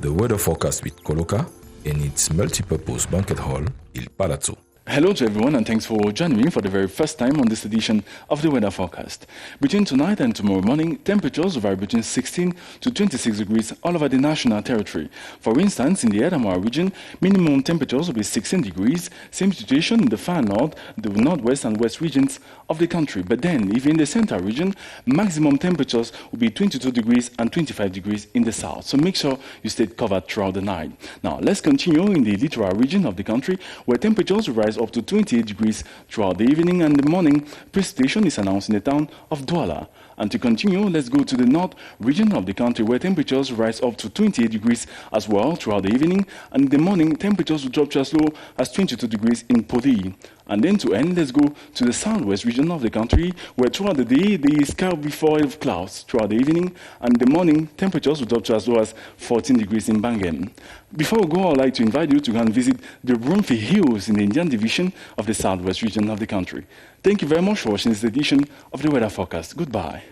the weather forecast with Coloca and its multi-purpose banquet hall, Il Palazzo. Hello to everyone and thanks for joining me for the very first time on this edition of the weather forecast. Between tonight and tomorrow morning, temperatures vary between 16 to 26 degrees all over the national territory. For instance, in the Adamawa region, minimum temperatures will be 16 degrees, same situation in the far north, the northwest and west regions of the country. But then, even in the central region, maximum temperatures will be 22 degrees and 25 degrees in the south. So make sure you stay covered throughout the night. Now, let's continue in the littoral region of the country, where temperatures will rise up to 28 degrees throughout the evening and the morning. Precipitation is announced in the town of Douala. And to continue, let's go to the north region of the country, where temperatures rise up to 28 degrees as well throughout the evening, and in the morning temperatures will drop to as low as 22 degrees in Podi. And then to end, let's go to the southwest region of the country, where throughout the day the sky will be full of clouds throughout the evening, and in the morning temperatures will drop to as low as 14 degrees in Bangem. Before we go, I'd like to invite you to go and visit the Brumfi Hills in the Indian Division of the southwest region of the country. Thank you very much for watching this edition of the Weather Forecast. Goodbye.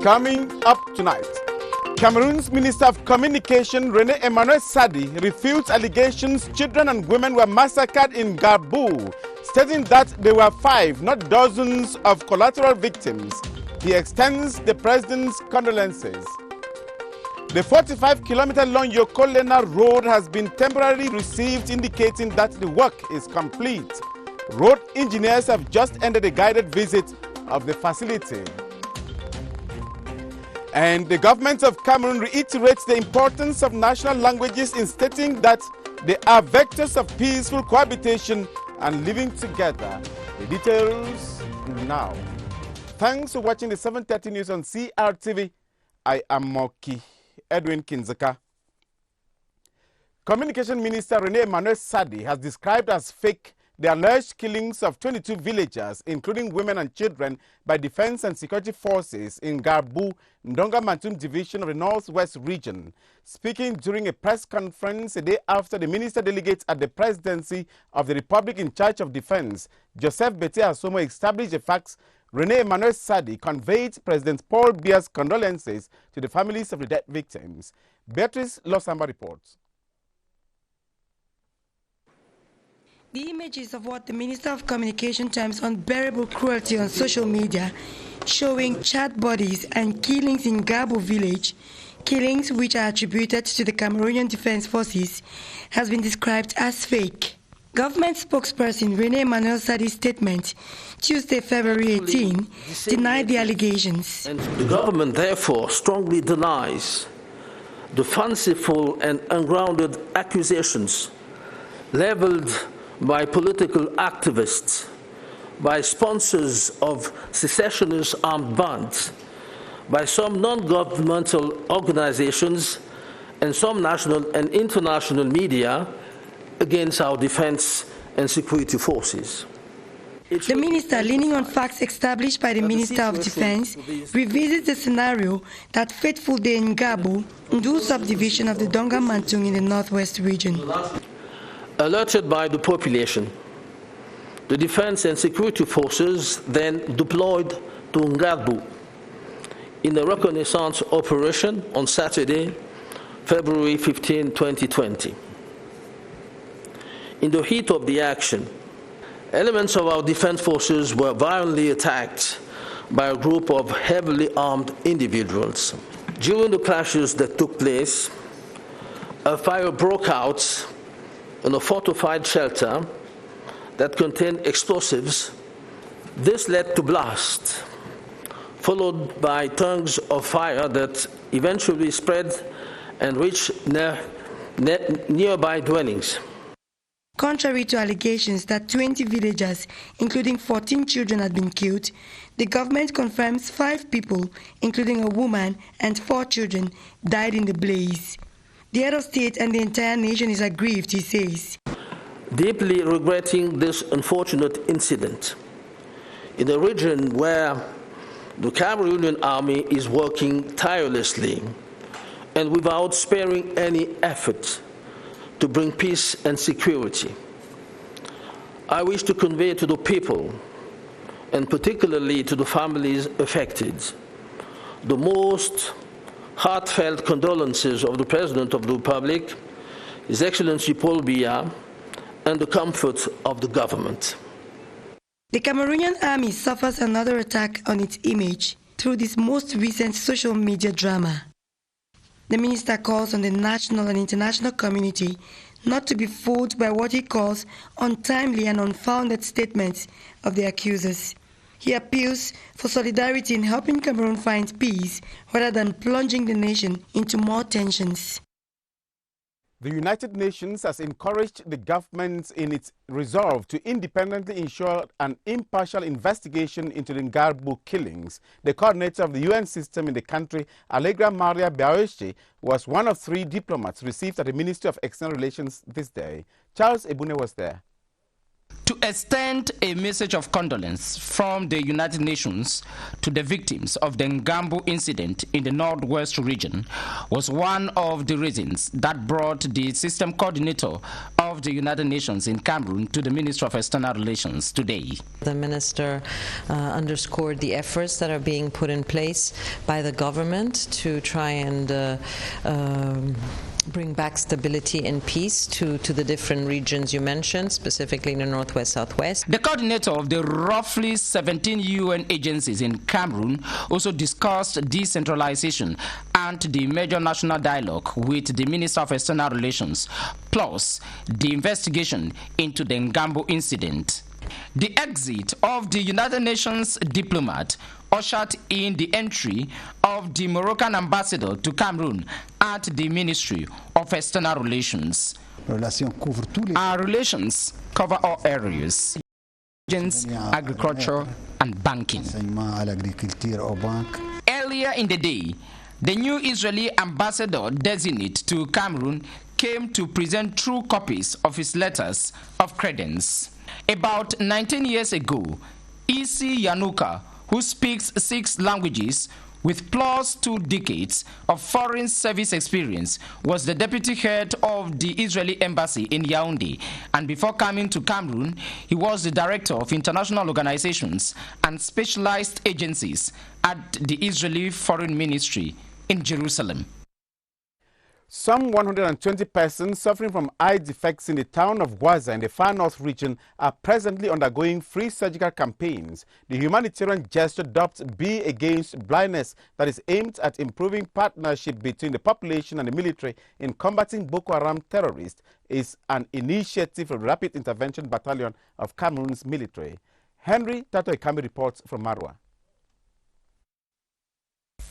Coming up tonight, Cameroon's Minister of Communication, René Emmanuel Sadi, refutes allegations children and women were massacred in NGARBUH, stating that there were 5, not dozens, of collateral victims. He extends the president's condolences. The 45-kilometer-long Yokolena road has been temporarily received, indicating that the work is complete. Road engineers have just ended a guided visit of the facility. And the government of Cameroon reiterates the importance of national languages in stating that they are vectors of peaceful cohabitation and living together. The details now. Thanks for watching the 7:30 news on CRTV. I am Moki Edwin Kinzaka. Communication Minister René Emmanuel Sadi has described as fake the alleged killings of 22 villagers, including women and children, by defense and security forces in NGARBUH, Ndonga Mantum Division of the Northwest region. Speaking during a press conference a day after the minister delegate at the presidency of the Republic in charge of defense, Joseph Bete Asomo, established the facts, René Emmanuel Sadi conveyed President Paul Biya's condolences to the families of the dead victims. Beatrice Losamba reports. The images of what the Minister of Communication terms unbearable cruelty on social media, showing charred bodies and killings in NGARBUH village, killings which are attributed to the Cameroonian Defense Forces, has been described as fake. Government spokesperson René Emmanuel Sadi's statement, Tuesday, February 18, denied the allegations. And the government therefore strongly denies the fanciful and ungrounded accusations leveled by political activists, by sponsors of secessionist armed bands, by some non-governmental organizations and some national and international media against our defense and security forces. The minister, leaning on facts established by the Minister of Defense, revisits the scenario that fateful day in NGARBUH, Ndu subdivision of the Ndonga Mantung in the Northwest region. Alerted by the population, the defense and security forces then deployed to NGARBUH in a reconnaissance operation on Saturday, February 15, 2020. In the heat of the action, elements of our defense forces were violently attacked by a group of heavily armed individuals. During the clashes that took place, a fire broke out in a fortified shelter that contained explosives. This led to blast, followed by tongues of fire that eventually spread and reached nearby dwellings. Contrary to allegations that 20 villagers, including 14 children, had been killed, the government confirms 5 people, including a woman and 4 children, died in the blaze. The head of state and the entire nation is aggrieved, he says. Deeply regretting this unfortunate incident, in a region where the Cameroonian army is working tirelessly and without sparing any effort to bring peace and security. I wish to convey to the people, and particularly to the families affected, the most heartfelt condolences of the President of the Republic, His Excellency Paul Biya, and the comfort of the government. The Cameroonian army suffers another attack on its image through this most recent social media drama. The minister calls on the national and international community not to be fooled by what he calls untimely and unfounded statements of the accusers. He appeals for solidarity in helping Cameroon find peace rather than plunging the nation into more tensions. The United Nations has encouraged the government in its resolve to independently ensure an impartial investigation into the NGARBUH killings. The coordinator of the UN system in the country, Allegra Maria Biaoche, was one of 3 diplomats received at the Ministry of External Relations this day. Charles Ebune was there. To extend a message of condolence from the United Nations to the victims of the NGARBUH incident in the Northwest region was one of the reasons that brought the system coordinator of the United Nations in Cameroon to the Ministry of External Relations today. The minister underscored the efforts that are being put in place by the government to try and bring back stability and peace to the different regions you mentioned, specifically in the Northwest, Southwest. The coordinator of the roughly 17 UN agencies in Cameroon also discussed decentralization and the major national dialogue with the Minister of External Relations, plus the investigation into the NGARBUH incident. The exit of the United Nations diplomat ushered in the entry of the Moroccan ambassador to Cameroon at the Ministry of External Relations. Our relations cover all areas: agriculture and banking. Earlier in the day, the new Israeli ambassador designate to Cameroon came to present true copies of his letters of credence. About 19 years ago, Isi Yanuka, who speaks 6 languages with plus 2 decades of foreign service experience, was the deputy head of the Israeli embassy in Yaoundé, and before coming to Cameroon, he was the director of international organizations and specialized agencies at the Israeli Foreign Ministry in Jerusalem. Some 120 persons suffering from eye defects in the town of Waza in the far north region are presently undergoing free surgical campaigns. The humanitarian gesture dubbed Be Against Blindness, that is aimed at improving partnership between the population and the military in combating Boko Haram terrorists, is an initiative of the Rapid Intervention Battalion of Cameroon's military. Henry Tato Ikami reports from Marwa.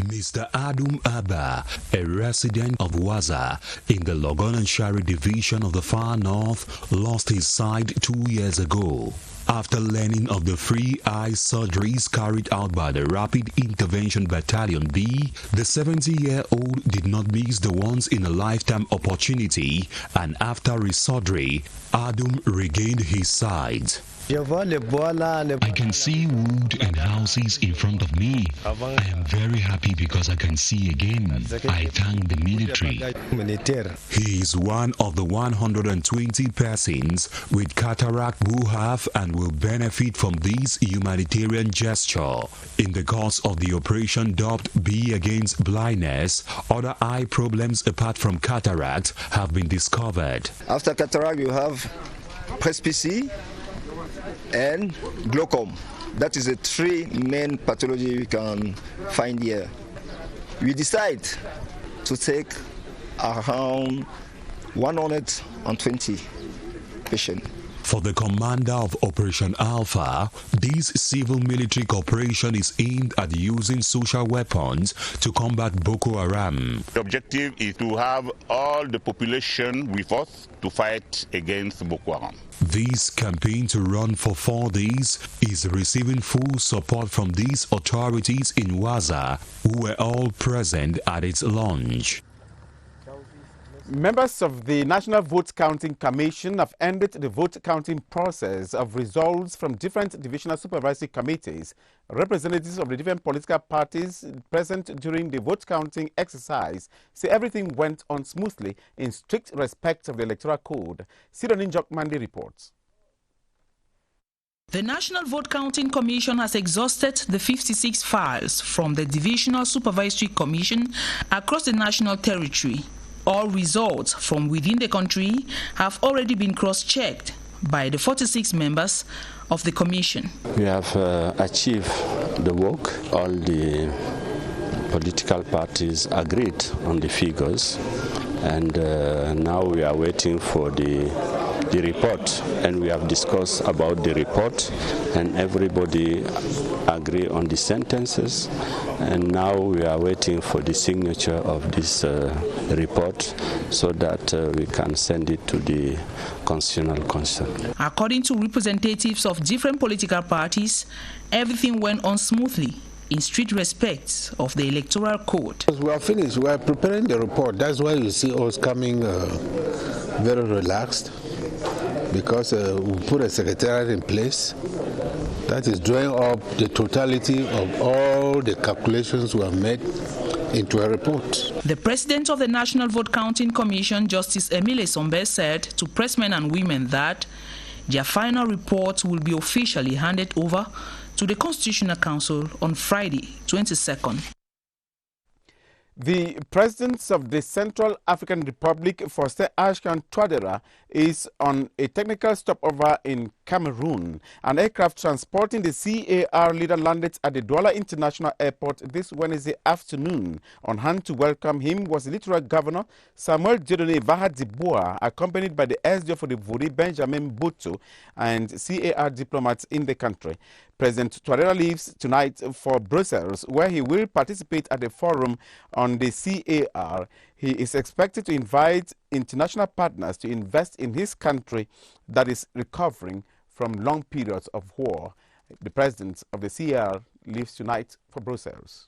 Mr. Adum Abba, a resident of Waza in the Logon and Shari division of the far north, lost his sight 2 years ago. After learning of the free eye surgeries carried out by the Rapid Intervention Battalion B, the 70-year-old did not miss the once-in-a-lifetime opportunity, and after resurgery, Adum regained his sight. I can see wood and houses in front of me. I am very happy because I can see again. I thank the military. He is one of the 120 persons with cataract who have and will benefit from this humanitarian gesture. In the course of the operation dubbed Be Against Blindness, other eye problems apart from cataract have been discovered. After cataract, you have presbyopia and glaucoma. That is the 3 main pathology we can find here. We decide to take around 120 patients. For the commander of Operation Alpha, this civil-military cooperation is aimed at using social weapons to combat Boko Haram. The objective is to have all the population with us to fight against Boko Haram. This campaign, to run for 4 days, is receiving full support from these authorities in Waza, who were all present at its launch. Members of the National Vote Counting Commission have ended the vote counting process of results from different divisional supervisory committees. Representatives of the different political parties present during the vote counting exercise say everything went on smoothly in strict respect of the Electoral Code. Sidonin Jokmandi reports. The National Vote Counting Commission has exhausted the 56 files from the Divisional Supervisory Commission across the national territory. All results from within the country have already been cross-checked by the 46 members of the commission. We have achieved the work. All the political parties agreed on the figures, and now we are waiting for the report, and we have discussed about the report, and everybody agree on the sentences, and now we are waiting for the signature of this report so that we can send it to the constitutional concern. According to representatives of different political parties, everything went on smoothly in strict respect of the Electoral Code. We are finished. We are preparing the report. That's why you see us coming very relaxed, because we put a secretariat in place that is drawing up the totality of all the calculations we have made into a report. The president of the National Vote Counting Commission, Justice Emile Sombe, said to pressmen and women that their final report will be officially handed over to the Constitutional Council on Friday, 22nd. The president of the Central African Republic, Faustin Archange Touadera, is on a technical stopover in Cameroon. An aircraft transporting the CAR leader landed at the Douala International Airport this Wednesday afternoon. On hand to welcome him was the Littoral Governor, Samuel Dieudonné Vahadiboa, accompanied by the SDO for the Vuri, Benjamin Boto, and CAR diplomats in the country. President Touadera leaves tonight for Brussels, where he will participate at the forum on the CAR. He is expected to invite international partners to invest in his country that is recovering from long periods of war. The president of the CAR leaves tonight for Brussels.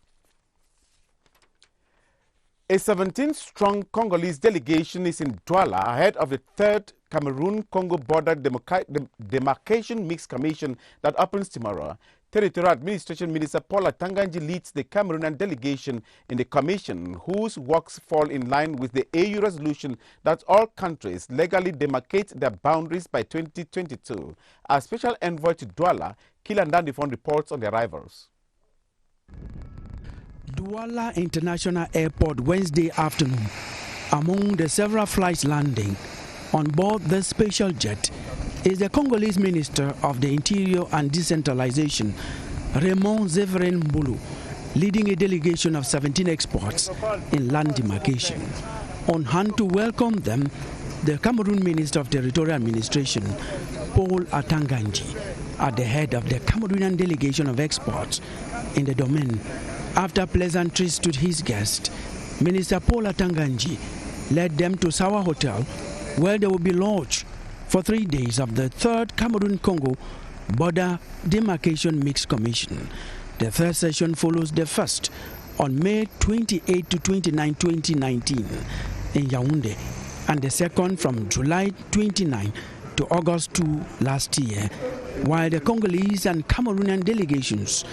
A 17-strong Congolese delegation is in Douala ahead of the third Cameroon-Congo border demarcation mixed commission that opens tomorrow. Territorial Administration Minister Paul Atanganji leads the Cameroonian delegation in the commission, whose works fall in line with the AU resolution that all countries legally demarcate their boundaries by 2022. Our special envoy to Douala, Kilan Dandifon, reports on the arrivals. Douala International Airport Wednesday afternoon. Among the several flights landing on board the special jet is the Congolese Minister of the Interior and Decentralization, Raymond Zéverin Mbulu, leading a delegation of 17 experts in land demarcation. On hand to welcome them, the Cameroon Minister of Territorial Administration, Paul Atanganji, at the head of the Cameroonian delegation of experts in the domain. After pleasantries to his guest, Minister Paul Atanganji led them to Sawa Hotel, where they will be lodged for 3 days of the third Cameroon-Congo border demarcation mixed commission. The third session follows the first on May 28 to 29, 2019 in Yaoundé, and the second from July 29 to August 2 last year, while the Congolese and Cameroonian delegations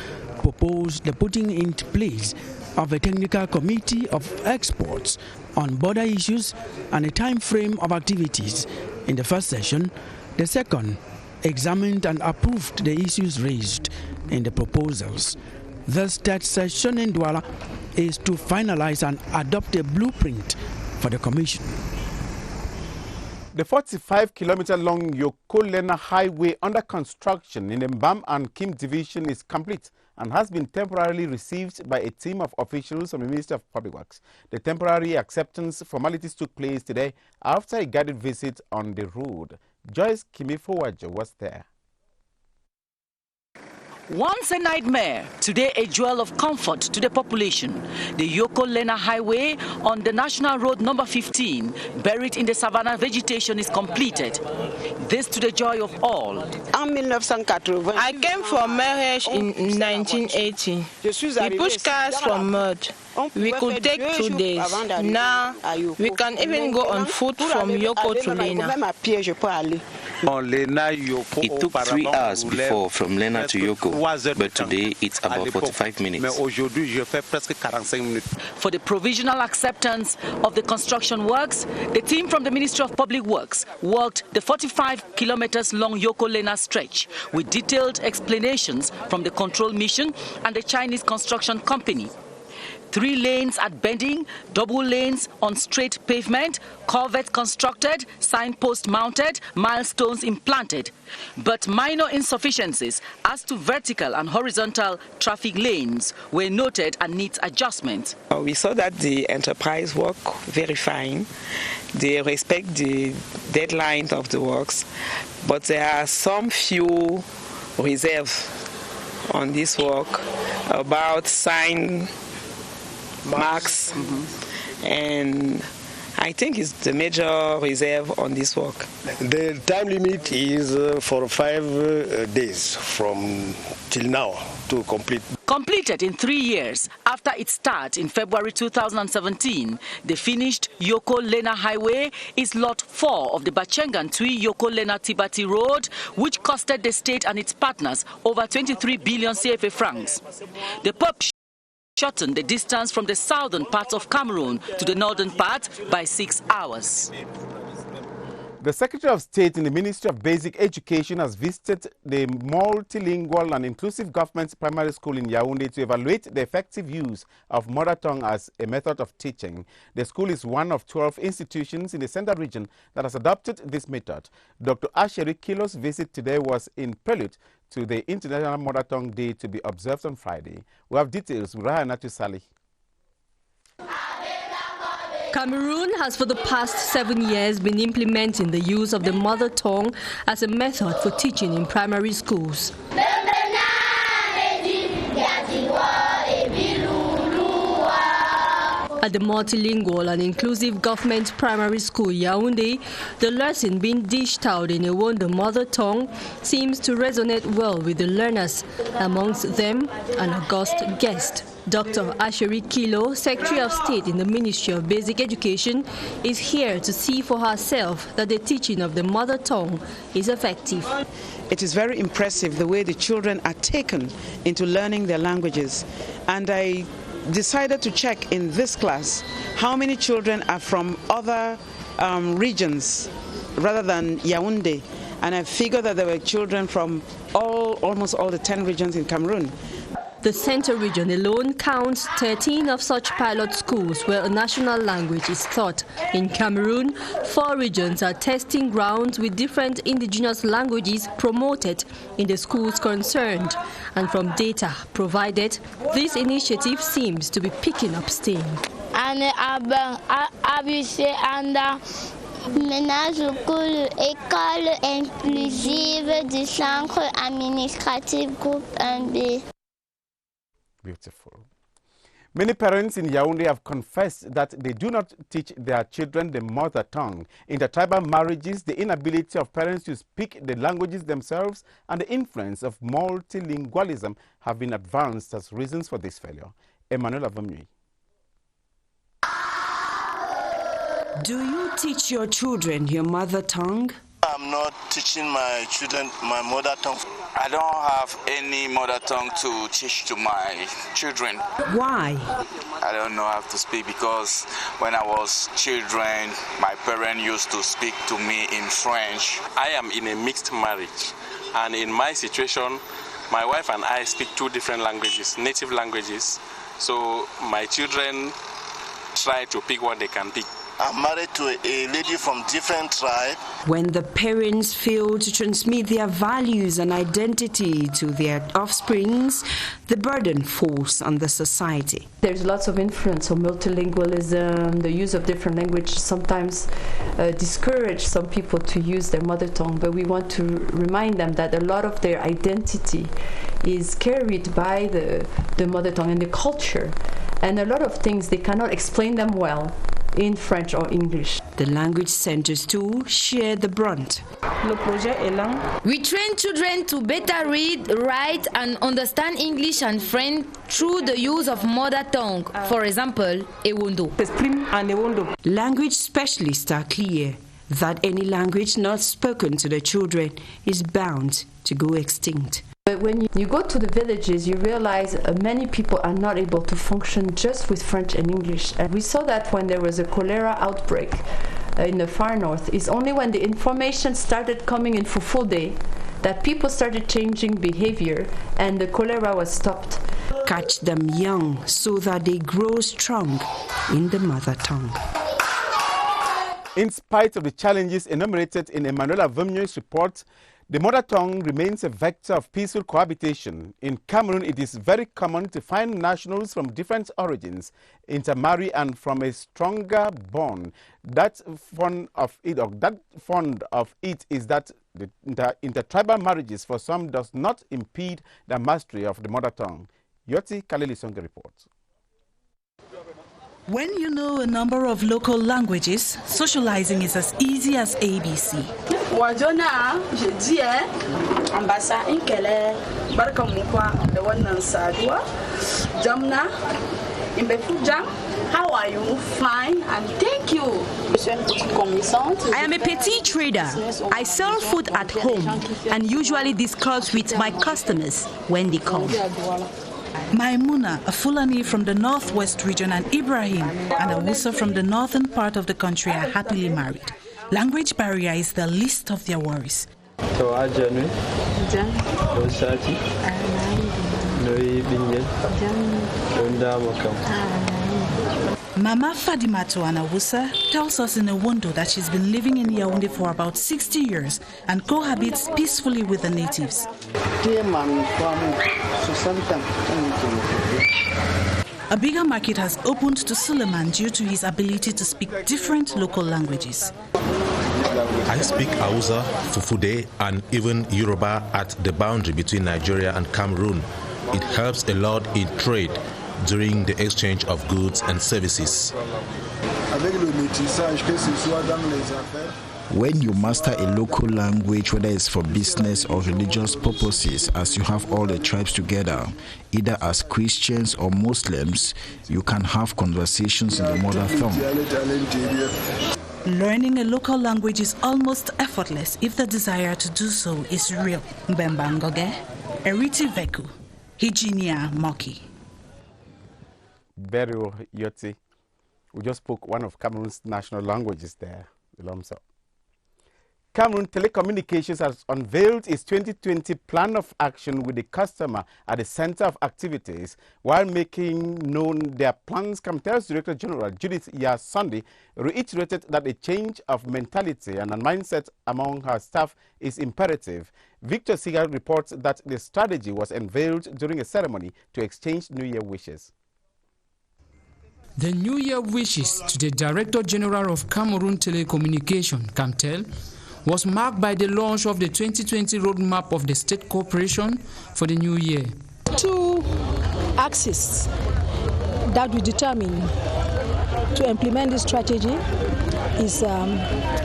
proposed the putting into place of a technical committee of experts on border issues and a time frame of activities. In the first session, the second examined and approved the issues raised in the proposals. This third session in Douala is to finalize and adopt a blueprint for the commission. The 45-kilometer-long Yoko-Lena highway under construction in the Mbam and Kim division is complete and has been temporarily received by a team of officials from the Ministry of Public Works. The temporary acceptance formalities took place today after a guided visit on the road. Joyce Kimifowajo was there. Once a nightmare, today a jewel of comfort to the population. The Yoko-Lena Highway on the National Road number 15, buried in the savanna vegetation, is completed. This to the joy of all. I came from Meresh in 1980. We pushed cars from mud. We could take 2 days. Now, we can even go on foot from Yoko to Lena. It took 3 hours before from Lena to Yoko, but today it's about 45 minutes. For the provisional acceptance of the construction works, the team from the Ministry of Public Works walked the 45 kilometers long Yoko-Lena stretch with detailed explanations from the control mission and the Chinese construction company. 3 lanes at bending, double lanes on straight pavement, culvert constructed, signpost mounted, milestones implanted. But minor insufficiencies as to vertical and horizontal traffic lanes were noted and needs adjustment. We saw that the enterprise work very fine. They respect the deadline of the works, but there are some few reserves on this work about sign marks, and I think it's the major reserve on this work. The time limit is for 5 days from till now to complete. Completed in 3 years after its start in February 2017, the finished Yoko-Lena Highway is Lot 4 of the Bachengan-Tui Yoko-Lena Tibati Road, which costed the state and its partners over 23 billion CFA francs. The PUP shortened the distance from the southern part of Cameroon to the northern part by 6 hours. The Secretary of State in the Ministry of Basic Education has visited the multilingual and inclusive government primary school in Yaoundé to evaluate the effective use of mother tongue as a method of teaching. The school is one of 12 institutions in the Central region that has adopted this method. Dr. Asheri Kilo's visit today was in prelude to the International Mother Tongue Day to be observed on Friday. We have details with Rahanatu Salih. Cameroon has for the past 7 years been implementing the use of the mother tongue as a method for teaching in primary schools. At the multilingual and inclusive government primary school Yaoundé, the lesson being dished out in the mother tongue seems to resonate well with the learners, amongst them an august guest. Dr. Asheri Kilo, Secretary of State in the Ministry of Basic Education, is here to see for herself that the teaching of the mother tongue is effective. It is very impressive the way the children are taken into learning their languages, and I decided to check in this class how many children are from other regions rather than Yaoundé, and I figured that there were children from almost all the 10 regions in Cameroon. The Central region alone counts 13 of such pilot schools where a national language is taught. In Cameroon, 4 regions are testing grounds with different indigenous languages promoted in the schools concerned. And from data provided, this initiative seems to be picking up steam. École inclusive du centre administratif groupe 1B. Beautiful. Many parents in Yaoundé have confessed that they do not teach their children the mother tongue. In the tribal marriages, the inability of parents to speak the languages themselves and the influence of multilingualism have been advanced as reasons for this failure. Emmanuel Avamui. Do you teach your children your mother tongue? I'm not teaching my children my mother tongue. I don't have any mother tongue to teach to my children. Why? I don't know how to speak because when I was children, my parents used to speak to me in French. I am in a mixed marriage, and in my situation, my wife and I speak 2 different languages, native languages. So my children try to pick what they can pick. I'm married to a lady from different tribe. When the parents fail to transmit their values and identity to their offsprings, the burden falls on the society. There's lots of influence on multilingualism. The use of different languages sometimes discourage some people to use their mother tongue, but we want to remind them that a lot of their identity is carried by the mother tongue and the culture. And a lot of things, they cannot explain them well in French or English. The language centers too share the brunt. We train children to better read, write and understand English and French through the use of mother tongue. For example, Ewondo. Language specialists are clear that any language not spoken to the children is bound to go extinct. But when you go to the villages, you realize many people are not able to function just with French and English. And we saw that when there was a cholera outbreak in the far north. It's only when the information started coming in for full day that people started changing behavior and the cholera was stopped. Catch them young so that they grow strong in the mother tongue. In spite of the challenges enumerated in Emmanuel Avemnyo's report, the mother tongue remains a vector of peaceful cohabitation. In Cameroon, it is very common to find nationals from different origins intermarry and from a stronger bond. That fond of it is that the intertribal marriages for some does not impede the mastery of the mother tongue. Yoti Kalelisonge reports. When you know a number of local languages, socializing is as easy as ABC. Wajona, je dis, ambassa inkele, barka mukwa, the one sadua, jamna, imbefujam. How are you? Fine, and thank you. I am a petty trader. I sell food at home and usually discuss with my customers when they come. Maimuna, a Fulani from the northwest region, and Ibrahim, an Awusa from the northern part of the country, are happily married. Language barrier is the least of their worries. Mama Fadimato Anawusa tells us in a window that she's been living in Yaoundé for about 60 years and cohabits peacefully with the natives. A bigger market has opened to Suleiman due to his ability to speak different local languages. I speak Hausa, Fufude, and even Yoruba at the boundary between Nigeria and Cameroon. It helps a lot in trade during the exchange of goods and services. When you master a local language, whether it's for business or religious purposes, as you have all the tribes together, either as Christians or Muslims, you can have conversations in the mother tongue. Learning a local language is almost effortless if the desire to do so is real. Mbembangoge, Eriti Veku, Hijinia Moki. Berio Yoti. We just spoke one of Cameroon's national languages there, Ilomso. Cameroon Telecommunications has unveiled its 2020 plan of action with the customer at the center of activities. While making known their plans, Camtel's Director General Judith Yasandi reiterated that a change of mentality and a mindset among her staff is imperative. Victor Sigal reports that the strategy was unveiled during a ceremony to exchange New Year wishes. The New Year wishes to the Director General of Cameroon Telecommunication, Camtel, was marked by the launch of the 2020 roadmap of the State Corporation for the new year. Two axes that we determine to implement this strategy is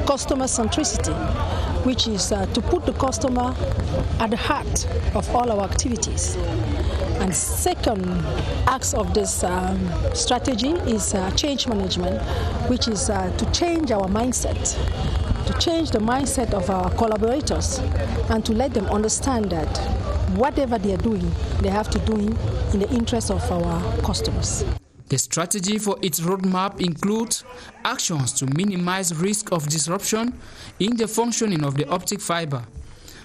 customer centricity, which is to put the customer at the heart of all our activities. And second axe of this strategy is change management, which is to change our mindset, to change the mindset of our collaborators and to let them understand that whatever they are doing, they have to do it in the interest of our customers. The strategy for its roadmap includes actions to minimize risk of disruption in the functioning of the optic fiber,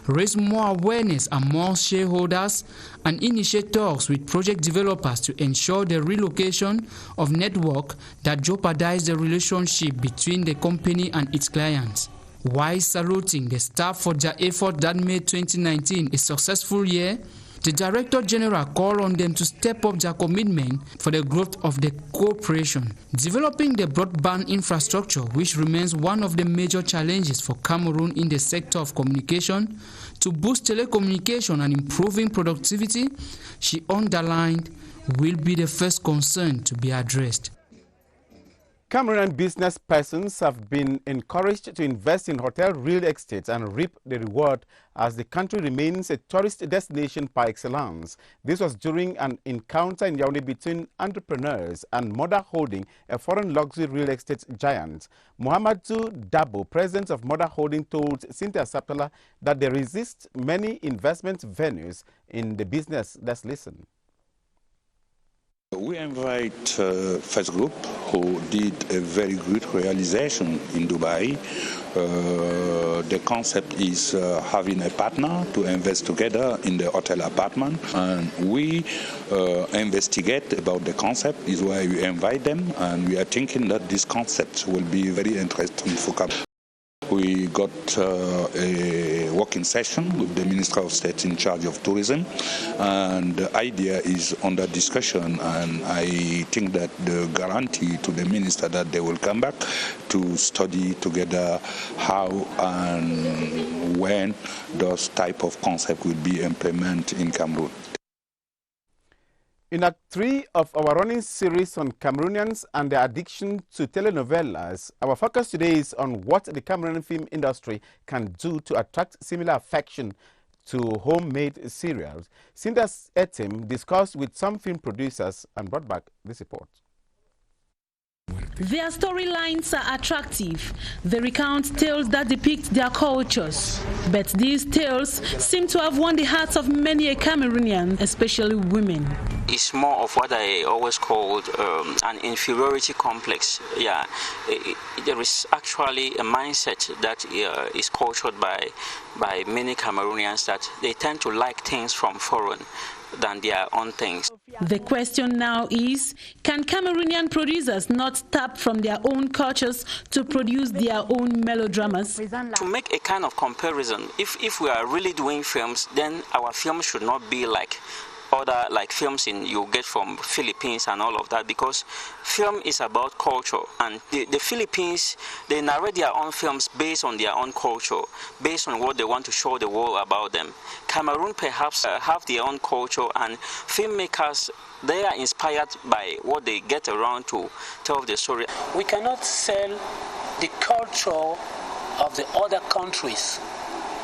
raise more awareness among shareholders, and initiate talks with project developers to ensure the relocation of network that jeopardize the relationship between the company and its clients. While saluting the staff for their effort that made 2019 a successful year, the Director General called on them to step up their commitment for the growth of the corporation. Developing the broadband infrastructure, which remains one of the major challenges for Cameroon in the sector of communication, to boost telecommunication and improving productivity, she underlined, will be the first concern to be addressed. Cameroonian business persons have been encouraged to invest in hotel real estate and reap the reward as the country remains a tourist destination par excellence. This was during an encounter in Yaoundé between entrepreneurs and Mother Holding, a foreign luxury real estate giant. Mohamedou Dabo, president of Mother Holding, told Cynthia Saptala that there exist many investment venues in the business. Let's listen. We invite First Group, who did a very good realization in Dubai. The concept is having a partner to invest together in the hotel apartment, and we investigate about the concept, is why we invite them, and we are thinking that this concept will be very interesting for Cameroon. We got a working session with the Minister of State in charge of tourism, and the idea is under discussion, and I think that the guarantee to the Minister that they will come back to study together how and when those type of concept will be implemented in Cameroon. In Act 3 of our running series on Cameroonians and their addiction to telenovelas, our focus today is on what the Cameroonian film industry can do to attract similar affection to homemade serials. Cinda's team discussed with some film producers and brought back this report. Their storylines are attractive. They recount tales that depict their cultures. But these tales seem to have won the hearts of many a Cameroonian, especially women. It's more of what I always called an inferiority complex. Yeah, there is actually a mindset that is cultured by many Cameroonians that they tend to like things from foreign than their own things. The question now is, can Cameroonian producers not tap from their own cultures to produce their own melodramas? To make a kind of comparison, if we are really doing films, then our films should not be like other films you get from Philippines and all of that, because film is about culture, and the Philippines, they narrate their own films based on their own culture, based on what they want to show the world about them. Cameroon perhaps have their own culture, and filmmakers, they are inspired by what they get around to tell the story. We cannot sell the culture of the other countries.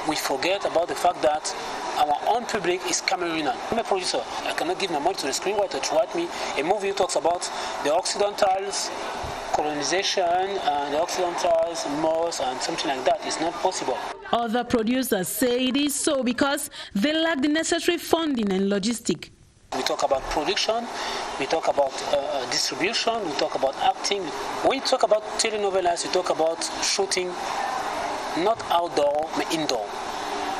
We forget about the fact that our own public is Cameroonian. I'm a producer. I cannot give my money to the screenwriter to write me a movie that talks about the Occidentals, colonization, the Occidentals, Moors, and something like that. It's not possible. Other producers say it is so because they lack the necessary funding and logistics. We talk about production, we talk about distribution, we talk about acting. When you talk about telenovelas, you talk about shooting, not outdoor, but indoor.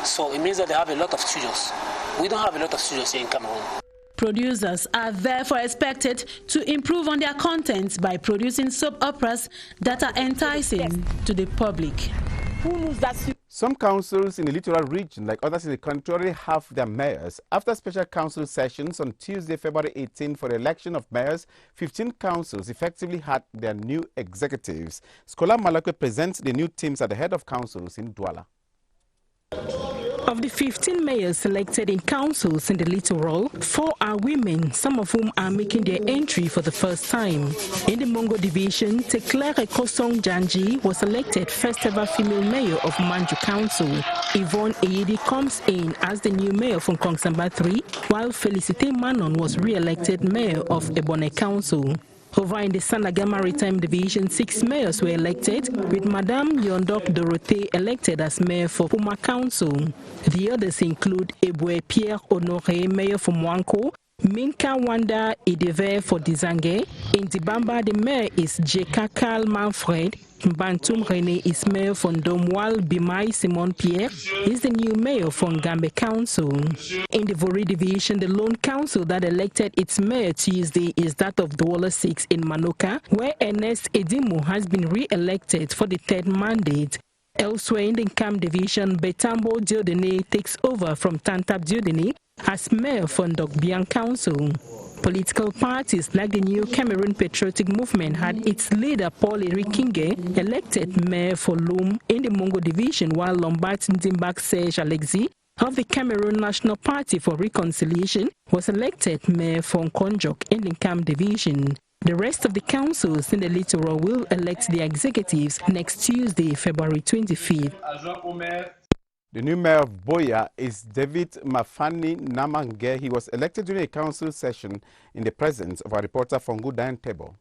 So it means that they have a lot of studios. We don't have a lot of studios here in Cameroon. Producers are therefore expected to improve on their content by producing soap operas that are enticing to the public. Some councils in the littoral region, like others in the country, already have their mayors. After special council sessions on Tuesday, February 18 for the election of mayors, 15 councils effectively had their new executives. Scholar Malakwe presents the new teams at the head of councils in Douala. Of the 15 mayors selected in councils in the littoral, 4 are women, some of whom are making their entry for the first time. In the Mongo division, Teclaire Kosong Janji was elected first ever female mayor of Manju Council. Yvonne Eyidi comes in as the new mayor from Kongsamba 3, while Felicite Manon was re-elected mayor of Ebone Council. Over in the Sanaga Maritime Division, 6 mayors were elected, with Madame Yondok Dorothée elected as mayor for Puma Council. The others include Ebwe Pierre Honoré, mayor for Mwanko, Minka Wanda Edeve for Dizange. In Dibamba, the mayor is Jeka Karl Manfred, Bantoum René is mayor for Ndom, while Bimai Simon Pierre is the new mayor for Ngambe Council. In the Vori division, the lone council that elected its mayor Tuesday is that of Douala 6 in Manoka, where Ernest Edimu has been re-elected for the third mandate. Elsewhere in the Nkam division, Betambo Diodene takes over from Tantap Diodene as mayor for Ndokbian Council. Political parties like the New Cameroon Patriotic Movement had its leader Paul Eric Kinge elected mayor for Loum in the Mongo division, while Lombard Ndimbak Serge Alexis of the Cameroon National Party for Reconciliation was elected mayor for Nkonjok in the Nkam division. The rest of the councils in the littoral will elect their executives next Tuesday, February 25th. The new mayor of Boya is David Mafani Namange. He was elected during a council session in the presence of our reporter from Gudan Table.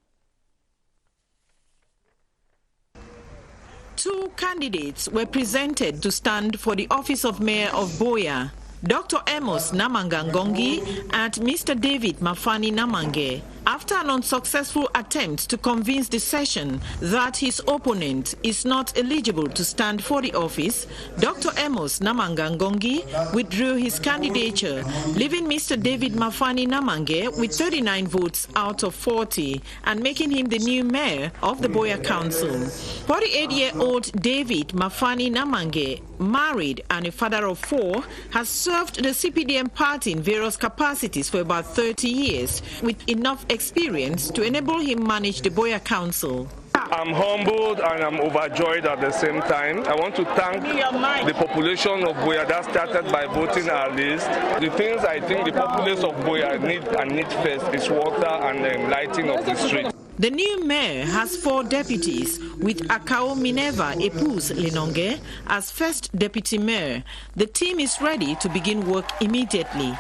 Two candidates were presented to stand for the office of mayor of Boya, Dr. Amos Namangangongi and Mr. David Mafani Namange. After an unsuccessful attempt to convince the session that his opponent is not eligible to stand for the office, Dr. Amos Namangangongi withdrew his candidature, leaving Mr. David Mafani Namange with 39 votes out of 40 and making him the new mayor of the Boya Council. 48-year-old David Mafani Namange, married and a father of 4, has served the CPDM party in various capacities for about 30 years, with enough experience to enable him manage the Boya Council. I'm humbled and I'm overjoyed at the same time. I want to thank the population of Boya that started by voting our list. The things I think the populace of Boya need first is water and the lighting of the street. The new mayor has 4 deputies, with Akao Minerva Epus Lenonge as first deputy mayor. The team is ready to begin work immediately.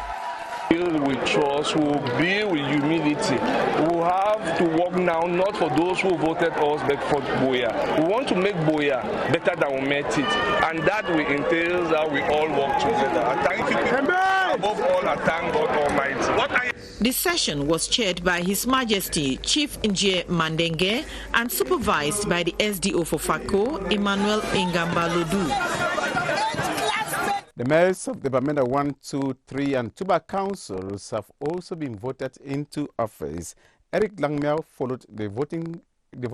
With trust, we will be with humility. We will have to work now not for those who voted us but for Boya. We want to make Boya better than we met it, and that will entail that we all work together. I thank you people. Above all, I thank God Almighty. The session was chaired by His Majesty Chief Nje Mandenge and supervised by the SDO for Fako, Emmanuel Ngambalodu. The mayors of the Bamenda 1, 2, 3 and Tuba councils have also been voted into office. Eric Langmiao followed the voting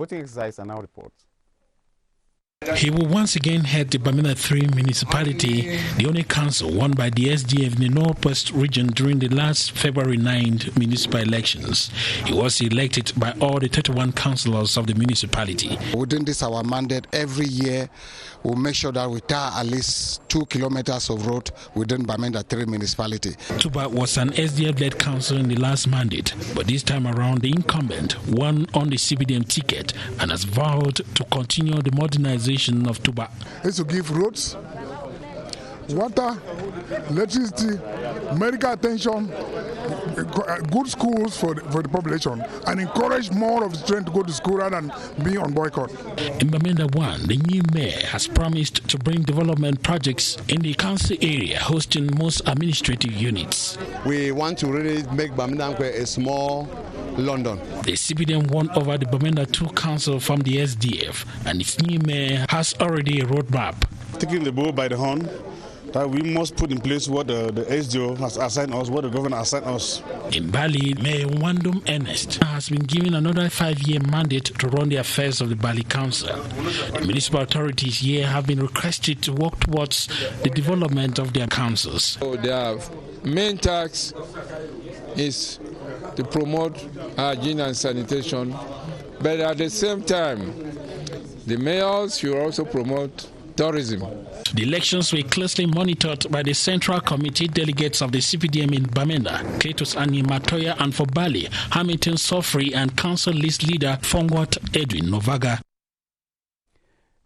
exercise and now reports. He will once again head the Bamenda 3 municipality, the only council won by the SDF in the Northwest region during the last February 9th municipal elections. He was elected by all the 31 councillors of the municipality. Within this our mandate, every year we'll make sure that we tar at least 2 kilometers of road within Bamenda 3 municipality. Tuba was an SDF-led council in the last mandate, but this time around the incumbent won on the CPDM ticket and has vowed to continue the modernization of Tuba. Is to give roads, water, electricity, medical attention, good schools for the population, and encourage more of the children to go to school rather than being on boycott. In Bamenda 1, the new mayor has promised to bring development projects in the council area, hosting most administrative units. We want to really make Bamenda a small London. The CPDM won over the Bamenda 2 council from the SDF, and its new mayor has already a roadmap. Taking the bull by the horn, that we must put in place what the SDO has assigned us, what the governor assigned us. In Bali, Mayor Wandum Ernest has been given another 5-year mandate to run the affairs of the Bali Council. The municipal authorities here have been requested to work towards the development of their councils. So their main task is to promote hygiene and sanitation, but at the same time, the mayors should also promote tourism. The elections were closely monitored by the Central Committee delegates of the CPDM in Bamenda, Kletus Ani Matoya, and for Bali, Hamilton Sofri and Council List Leader Fongwat Edwin Novaga.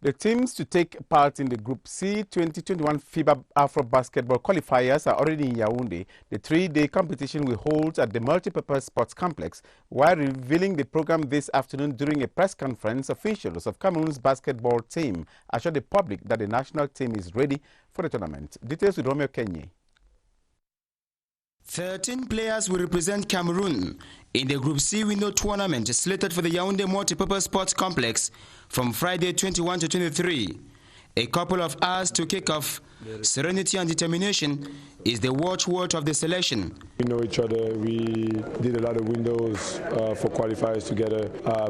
The teams to take part in the Group C 2021 FIBA Afro Basketball qualifiers are already in Yaoundé. The 3-day competition will hold at the Multipurpose Sports Complex. While revealing the program this afternoon during a press conference, officials of Cameroon's basketball team assured the public that the national team is ready for the tournament. Details with Romeo Kenye. 13 players will represent Cameroon in the Group C window tournament slated for the Yaoundé Multipurpose Sports Complex from Friday 21 to 23. A couple of hours to kick off. Serenity and determination is the watchword of the selection. We know each other. We did a lot of windows for qualifiers together.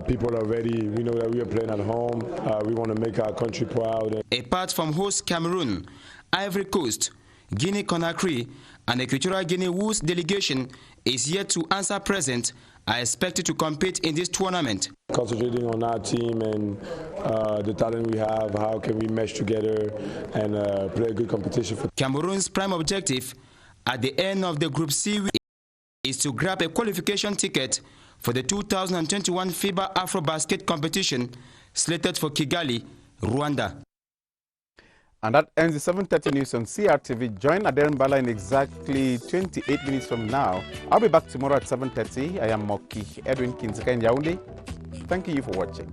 People are ready. We know that we are playing at home. We want to make our country proud. Apart from host Cameroon, Ivory Coast, Guinea-Conakry, and Equatorial Guinea, whose delegation is yet to answer present, are expected to compete in this tournament. Concentrating on our team and the talent we have, how can we mesh together and play a good competition. Cameroon's prime objective at the end of the Group C is to grab a qualification ticket for the 2021 FIBA Afrobasket competition slated for Kigali, Rwanda. And that ends the 7:30 news on CRTV. Join Aderen Bala in exactly 28 minutes from now. I'll be back tomorrow at 7:30. I am Moki Edwin Kinzeka in Yaoundé. Thank you for watching.